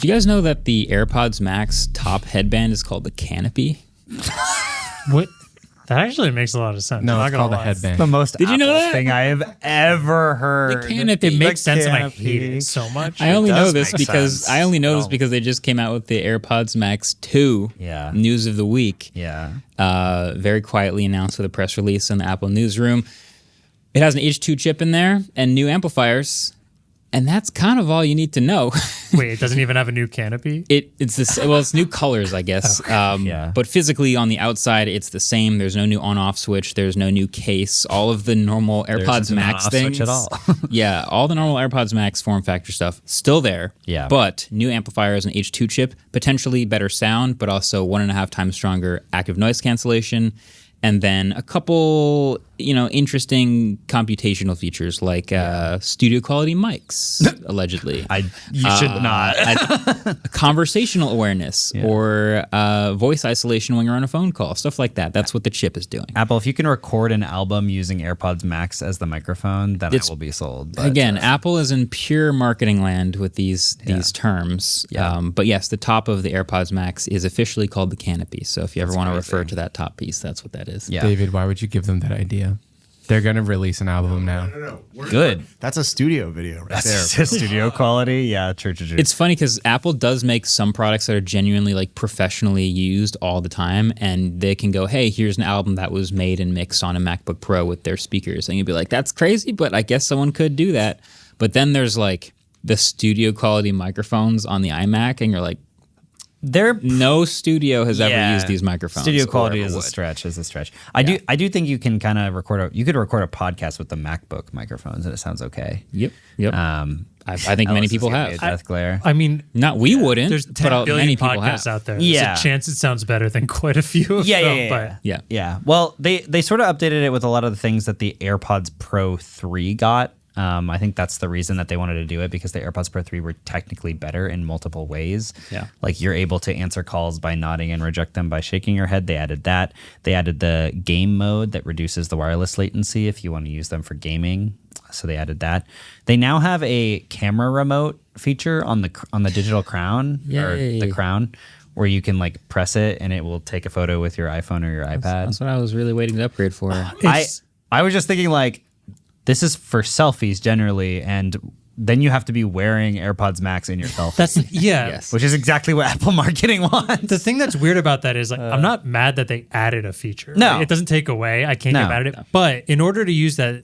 Do you guys know that the AirPods Max top headband is called the Canopy? What? That actually makes a lot of sense. No, I'm it's not called a gonna lie. headband. The most Did you know Apple that? thing I have ever heard. The Canopy. It makes sense, and I Canopy. hate it so much. I only know does this make because sense. I only know this because they just came out with the AirPods Max 2 Yeah. news of the week. Yeah. Very quietly announced with a press release in the Apple newsroom. It has an H2 chip in there and new amplifiers, and that's kind of all you need to know. Wait, it doesn't even have a new canopy? It's this. Well, it's new colors, I guess. Yeah. But physically on the outside, it's the same. There's no new on-off switch. There's no new case. All of the normal AirPods no Max on-off things. switch at all. Yeah, all the normal AirPods Max form factor stuff still there. Yeah. But new amplifiers and H2 chip, potentially better sound, but also 1.5 times stronger active noise cancellation. And then a couple, interesting computational features like studio quality mics, allegedly. You should not. Conversational awareness or voice isolation when you're on a phone call, stuff like that. That's what the chip is doing. Apple, if you can record an album using AirPods Max as the microphone, then it will be sold. But, Again, Apple is in pure marketing land with these terms. Yeah. But yes, the top of the AirPods Max is officially called the Canopy. So if you ever want to refer to that top piece, that's what that is. Yeah. David, why would you give them that idea? They're going to release an album now. No. Good. That's a studio video right there. That's studio quality. Yeah, true. It's funny because Apple does make some products that are genuinely like professionally used all the time, and they can go, hey, here's an album that was made and mixed on a MacBook Pro with their speakers. And you'd be like, that's crazy, but I guess someone could do that. But then there's like the studio quality microphones on the iMac, and you're like, no studio has ever used these microphones. Studio quality or is ever a would. stretch. I do think you can kind of you could record a podcast with the MacBook microphones and it sounds okay. Yep. I think many Ellis is people gonna be have. a death glare. I mean, Not we wouldn't, there's 10 but billion many people podcasts have. out there. Yeah. There's a chance it sounds better than quite a few of them. But Yeah. Yeah. Well, they sort of updated it with a lot of the things that the AirPods Pro 3 got. I think that's the reason that they wanted to do it, because the AirPods Pro 3 were technically better in multiple ways. Yeah. Like you're able to answer calls by nodding and reject them by shaking your head. They added that. They added the game mode that reduces the wireless latency if you want to use them for gaming. So they added that. They now have a camera remote feature on the digital crown or Yay. the crown, where you can like press it and it will take a photo with your iPhone or your iPad. That's what I was really waiting to upgrade for. I was just thinking like, this is for selfies generally, and then you have to be wearing AirPods Max in your selfie. that's Yes. Which is exactly what Apple marketing wants. the thing that's weird about that is like I'm not mad that they added a feature. No. Like, it doesn't take away. I can't No. get mad at it. But in order to use that,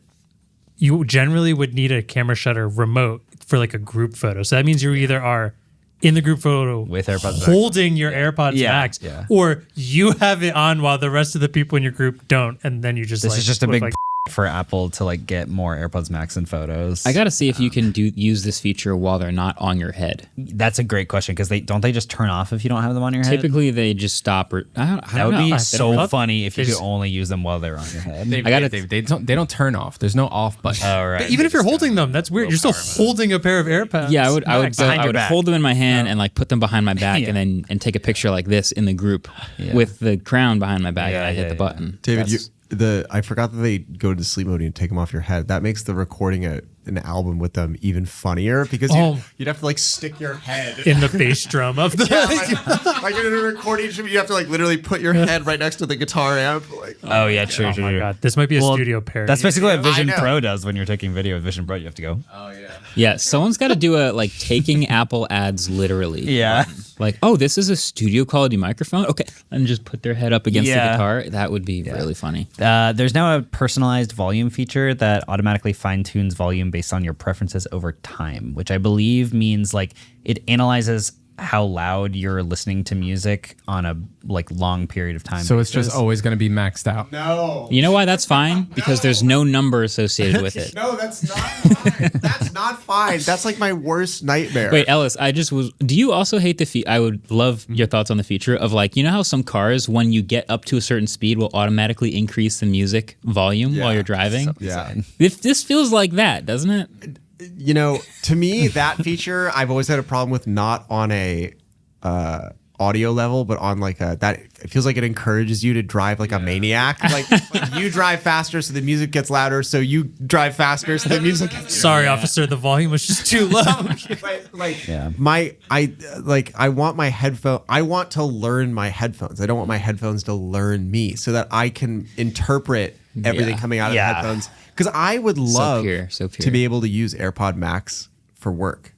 you generally would need a camera shutter remote for like a group photo. So that means you either are in the group photo With AirPods Max. holding your AirPods Yeah, Max, yeah. or you have it on while the rest of the people in your group don't, and then you just This like is just a look big like, for Apple to like get more AirPods Max in photos. I got to see if you can use this feature while they're not on your head. That's a great question, because they just turn off if you don't have them on your head? Typically, they just stop. Or I That don't would know. be I so don't- funny if you They could just- only use them while they're on your head. gotta- They don't turn off. There's no off button. All right. even if you're holding them, that's weird. You're still holding a pair of AirPods. Yeah, I would Max. behind your back. hold them in my hand and like put them behind my back, Yeah. and take a picture like this in the group with the crown behind my back, Yeah, and I hit yeah, the yeah. button. David, That's- I forgot that they go to sleep mode and take them off your head. That makes the recording an album with them even funnier, because you'd have to like stick your head in the bass drum of the. like in a recording, you have to like literally put your head right next to the guitar amp. Like, Oh yeah, true. Oh my god, this might be a Well, studio parody. That's basically what Vision I know. Pro does when you're taking video with Vision Pro. You have to go. yeah, someone's got to do a like taking Apple ads literally. Yeah. Like, oh, this is a studio quality microphone. Okay, and just put their head up against the Yeah. guitar. That would be really funny. There's now a personalized volume feature that automatically fine-tunes volume based on your preferences over time, which I believe means like it analyzes how loud you're listening to music on a like long period of time. So it's basis. just always going to be maxed out. no, You know why that's fine? Because there's no number associated with it. no, that's not fine. That's not fine. That's like my worst nightmare. Wait, Ellis, do you also hate the I would love your thoughts on the feature of like, you know how some cars, when you get up to a certain speed, will automatically increase the music volume while you're driving? Yeah. This feels like that, doesn't it? You know, to me, that feature I've always had a problem with, not on audio level, but on like a that it feels like it encourages you to drive like a maniac. Like you drive faster, so the music gets louder. So you drive faster, so the music. Sorry, officer, the volume was just too low. I want my headphone. I want to learn my headphones. I don't want my headphones to learn me, so that I can interpret everything coming out of the headphones. Because I would love to be able to use AirPod Max for work.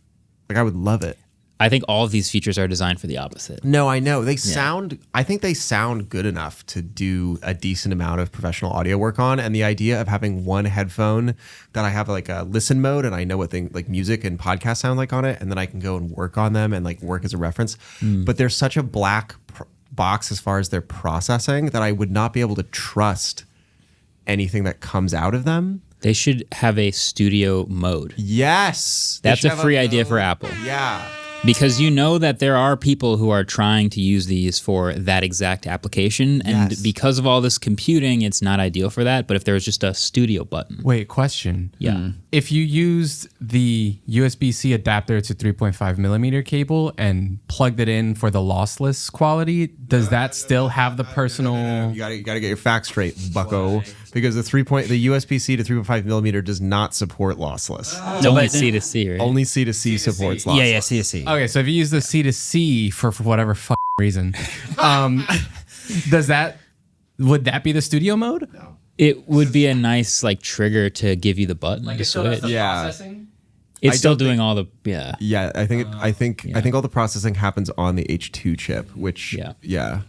Like I would love it. I think all of these features are designed for the opposite. No, I know. They sound, I think they sound good enough to do a decent amount of professional audio work on. And the idea of having one headphone that I have like a listen mode and I know what things like music and podcasts sound like on it. And then I can go and work on them and like work as a reference. But they're such a black box as far as their processing that I would not be able to trust anything that comes out of them. They should have a studio mode. Yes. That's a free idea for Apple. Yeah. Because you know that there are people who are trying to use these for that exact application. And because of all this computing, it's not ideal for that. But if there was just a studio button. Wait, question. Yeah. If you used the USB-C adapter to 3.5 millimeter cable and plugged it in for the lossless quality, does that still have the personal... You gotta get your facts straight, bucko. Because the USB-C to 3.5 millimeter does not support lossless. Only C to C, right? Only C to C supports lossless. Yeah, C to C. Okay, so if you use the C to C for whatever reason, would that be the studio mode? No. It would be a nice like trigger to give you the button to switch. Processing? It's still doing all the Yeah, I think all the processing happens on the H2 chip, which yeah.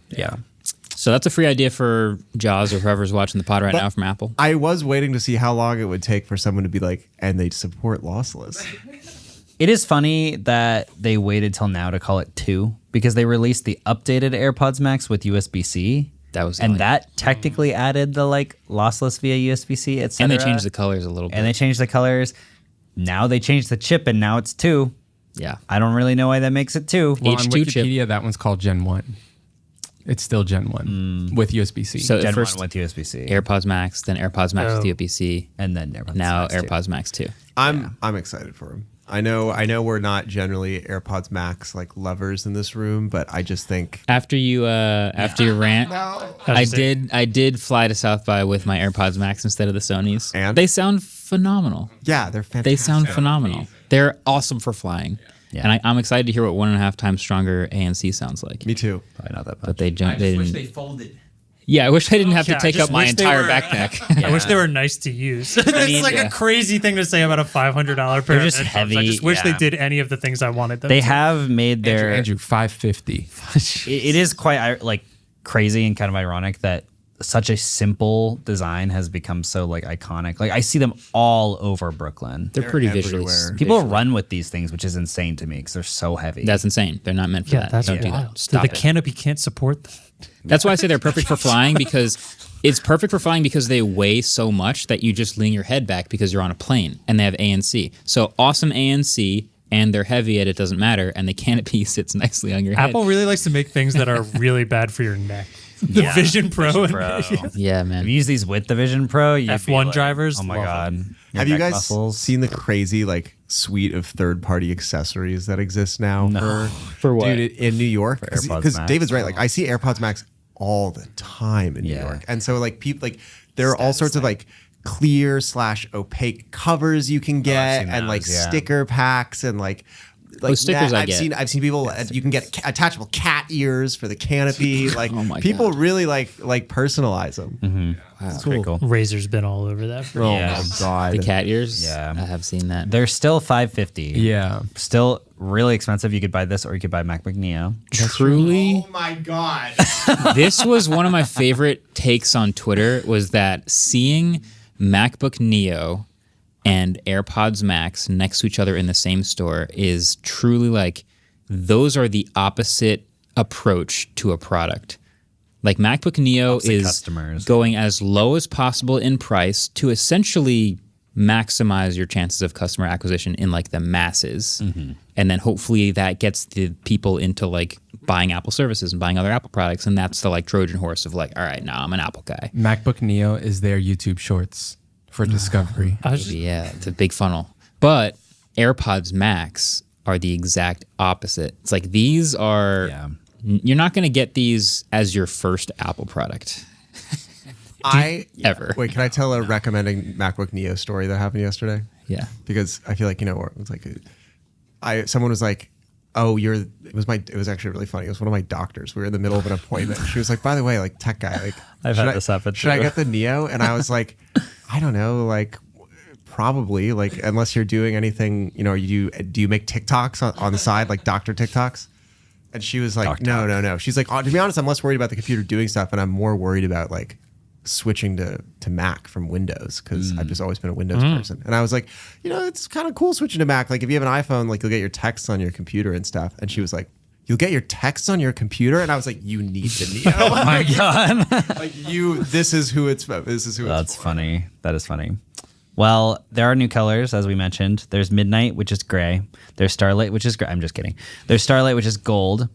So that's a free idea for Jaws or whoever's watching the pod right now from Apple. I was waiting to see how long it would take for someone to be like, and they support lossless. It is funny that they waited till now to call it 2 because they released the updated AirPods Max with USB-C. That technically added the like lossless via USB-C, etc. And they changed the colors a little bit. And they changed the colors. Now they changed the chip and now it's 2. Yeah. I don't really know why that makes it 2. Well, on H2 Wikipedia, chip. That one's called Gen 1. It's still Gen 1 with USB-C. So Gen first 1 with USB-C. AirPods Max, then AirPods Max with USB-C, and then AirPods now Max 2. AirPods Max 2. I'm excited for him. I know we're not generally AirPods Max like lovers in this room, but I just think After your rant, I did fly to South by with my AirPods Max instead of the Sony's. And? They sound phenomenal. yeah, they're fantastic. They sound phenomenal. They're awesome for flying. Yeah. And I'm excited to hear what 1.5 times stronger ANC sounds like. Me too. Probably not that much. But they don't. They didn't. folded. Yeah, I wish I didn't have to Yeah, I take just up my wish they entire were- backpack. I wish they were nice to use. That's like a crazy thing to say about a $500 pair. They're just of headphones. I heavy, just wish they yeah. did any of the things I wanted them They to. have made their... Andrew, $550. It is quite like crazy and kind of ironic that such a simple design has become so like iconic. Like I see them all over Brooklyn. They're pretty visually. everywhere. People run with these things, which is insane to me because they're so heavy. That's insane. They're not meant for Yeah, that. that's Don't do wild. that. So Stop the it. canopy can't support that. That's why I say they're perfect for flying because it's perfect for flying because they weigh so much that you just lean your head back because you're on a plane and they have ANC. So awesome ANC and they're heavy and it doesn't matter and the canopy sits nicely on your head. Apple really likes to make things that are really bad for your neck. The Vision Pro. Pro. Yeah, If man. you use these with the Vision Pro, you'd be F1 like, drivers Oh my love god! Your Have you neck guys muscles. seen the crazy like suite of third-party accessories that exist now For what? dude in New York? AirPods Because Max. David's right. Like I see AirPods Max all the time in New York, and so like people like there are all sorts of like clear / opaque covers you can get, seen and like those, yeah. sticker packs and like. stickers I I've get. seen people. You can get attachable cat ears for the canopy. Like Oh my people God. really like personalize them. That's pretty cool. Razor's been all over that. For Oh Yeah. my god! The cat ears? Yeah. I have seen that. They're still $550. Yeah. Still really expensive. You could buy this or you could buy MacBook Neo. Truly, Oh my god! this was one of my favorite takes on Twitter was that seeing MacBook Neo and AirPods Max next to each other in the same store is truly like those are the opposite approach to a product. Like MacBook Neo Opposite is customers. going as low as possible in price to essentially maximize your chances of customer acquisition in like the masses. And then hopefully that gets the people into like buying Apple services and buying other Apple products. And that's the like Trojan horse of like, all right, now I'm an Apple guy. MacBook Neo is their YouTube Shorts for discovery. I was just, Yeah, it's a big funnel. But AirPods Max are the exact opposite. It's like these are You're not going to get these as your first Apple product ever. Wait, can I tell a recommending MacBook Neo story that happened yesterday? Yeah. Because I feel like, it's like someone was like, oh, it was actually really funny. It was one of my doctors. We were in the middle of an appointment. She was like, by the way, like tech guy, like I've had this happen should I too. get the Neo? And I was like, I don't know, like probably, like unless you're doing anything, do you make TikToks on the side, like doctor TikToks? And she was like, no. She's like, to be honest, I'm less worried about the computer doing stuff, and I'm more worried about like switching to Mac from Windows, because I've just always been a Windows person. And I was like, it's kind of cool switching to Mac. Like if you have an iPhone, like you'll get your texts on your computer and stuff. And she was like, you'll get your texts on your computer? And I was like, you need the Neo. Oh my God. This is who it's for. That's funny. That is funny. Well, there are new colors, as we mentioned. There's Midnight, which is gray. There's Starlight, which is gray. I'm just kidding. There's Starlight, which is gold.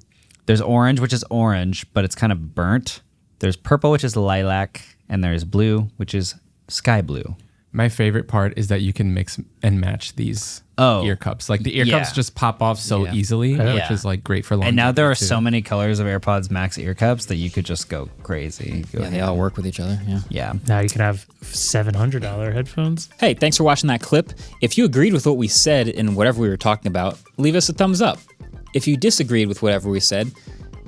There's Orange, which is orange, but it's kind of burnt. There's Purple, which is lilac. And there's Blue, which is sky blue. My favorite part is that you can mix and match these ear cups. Like the ear cups just pop off so easily, which is like great for long. And now there are so many colors of AirPods Max ear cups that you could just go crazy. They all work with each other. Yeah. Yeah. Now you can have $700 headphones. Hey, thanks for watching that clip. If you agreed with what we said in whatever we were talking about, leave us a thumbs up. If you disagreed with whatever we said,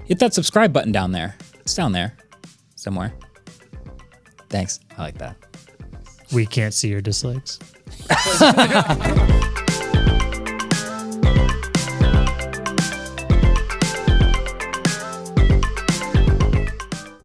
hit that subscribe button down there. It's down there somewhere. Thanks. I like that. We can't see your dislikes.